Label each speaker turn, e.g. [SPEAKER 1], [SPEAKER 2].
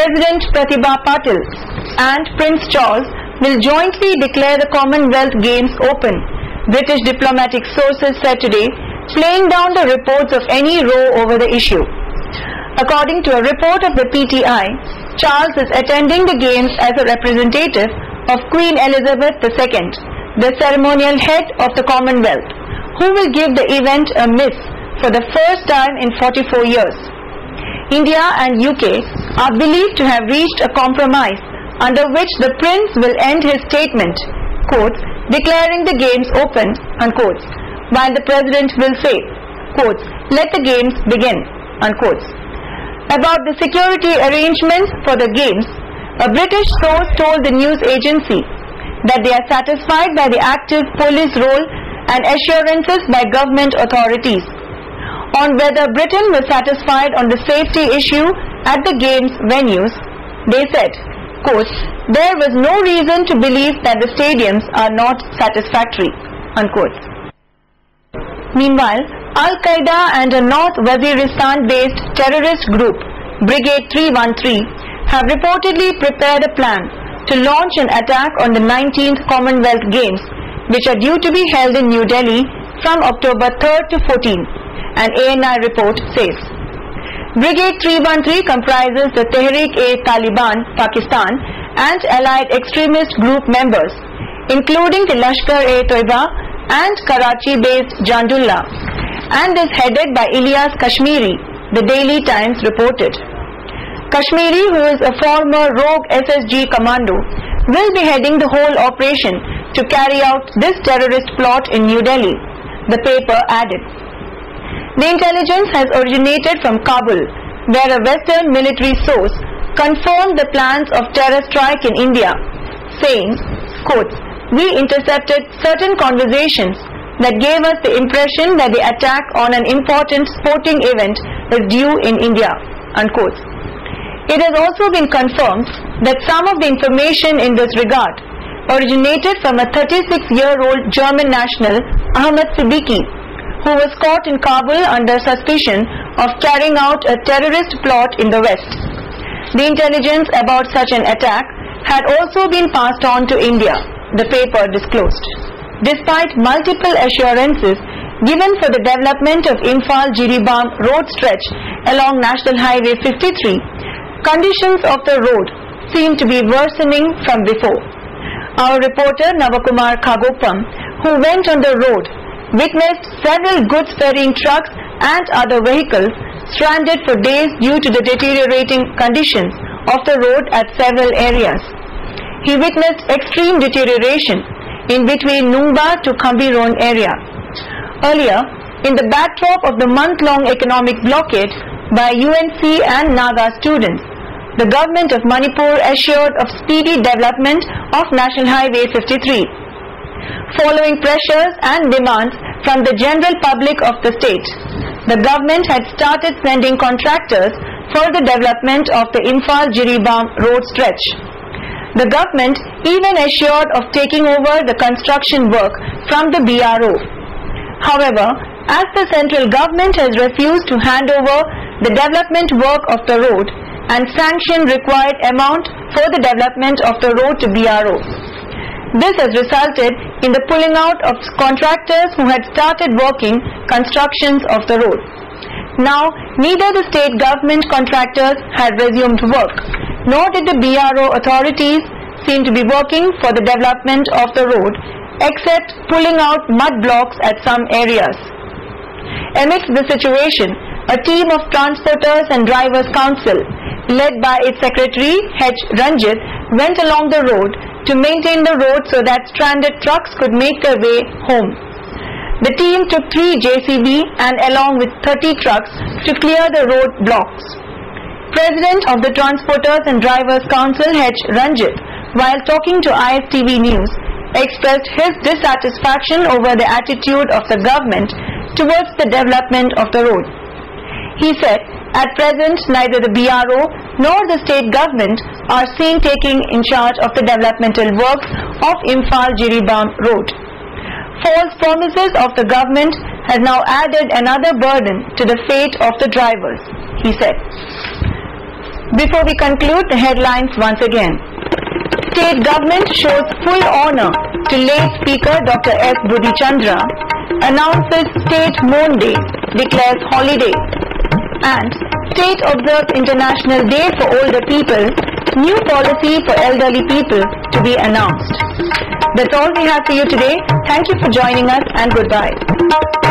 [SPEAKER 1] President Pratibha Patil and Prince Charles will jointly declare the Commonwealth Games open, British diplomatic sources said today, playing down the reports of any row over the issue. According to a report of the PTI, Charles is attending the Games as a representative of Queen Elizabeth II, the ceremonial head of the Commonwealth, who will give the event a miss for the first time in 44 years. India and UK are believed to have reached a compromise under which the Prince will end his statement, quotes, declaring the Games open, unquote, while the President will say, quotes, let the Games begin, unquote. About the security arrangements for the Games, a British source told the news agency that they are satisfied by the active police role and assurances by government authorities. On whether Britain was satisfied on the safety issue at the Games venues, they said, quote, there was no reason to believe that the stadiums are not satisfactory, unquote. Meanwhile, Al-Qaeda and a North Waziristan-based terrorist group, Brigade 313, have reportedly prepared a plan to launch an attack on the 19th Commonwealth Games, which are due to be held in New Delhi from October 3rd to 14th, an ANI report says. Brigade 313 comprises the Tehreek-e-Taliban Pakistan and allied extremist group members, including the Lashkar-e-Toiba and Karachi-based Jandullah, and is headed by Ilyas Kashmiri, the Daily Times reported. Kashmiri, who is a former rogue SSG commando, will be heading the whole operation to carry out this terrorist plot in New Delhi, the paper added. The intelligence has originated from Kabul, where a Western military source confirmed the plans of terror strike in India, saying, quote, we intercepted certain conversations that gave us the impression that the attack on an important sporting event is due in India, unquote. It has also been confirmed that some of the information in this regard originated from a 36-year-old German national, Ahmed Siddiqui, who was caught in Kabul under suspicion of carrying out a terrorist plot in the West. The intelligence about such an attack had also been passed on to India, the paper disclosed. Despite multiple assurances given for the development of Imphal-Jiribam road stretch along National Highway 53, conditions of the road seem to be worsening from before. Our reporter Navakumar Khagopam, who went on the road, witnessed several goods ferrying trucks and other vehicles stranded for days due to the deteriorating conditions of the road at several areas. He witnessed extreme deterioration in between Nungba to Khambiron area. Earlier, in the backdrop of the month-long economic blockade by UNC and Naga students, the government of Manipur assured of speedy development of National Highway 53. Following pressures and demands from the general public of the state, the government had started sending contractors for the development of the Imphal-Jiribam road stretch. The government even assured of taking over the construction work from the BRO. However, as the central government has refused to hand over the development work of the road and sanction required amount for the development of the road to BRO, this has resulted in the pulling out of contractors who had started working constructions of the road. Now, neither the state government contractors had resumed work, nor did the BRO authorities seem to be working for the development of the road, except pulling out mud blocks at some areas. Amidst the situation, a team of Transporters and Drivers Council, led by its secretary H. Ranjit, went along the road to maintain the road so that stranded trucks could make their way home. The team took 3 JCB and along with 30 trucks to clear the road blocks. President of the Transporters and Drivers Council H. Ranjit, while talking to ISTV News, expressed his dissatisfaction over the attitude of the government towards the development of the road. He said, at present neither the BRO nor the state government are seen taking in charge of the developmental works of Imphal-Jiribam road. False promises of the government has now added another burden to the fate of the drivers, he said. Before we conclude, the headlines once again. State government shows full honor to late Speaker Dr. S. Budichandra, announces State Mourn Day, declares holiday, and State observes International Day for Older People, new policy for elderly people to be announced. That's all we have for you today. Thank you for joining us and goodbye.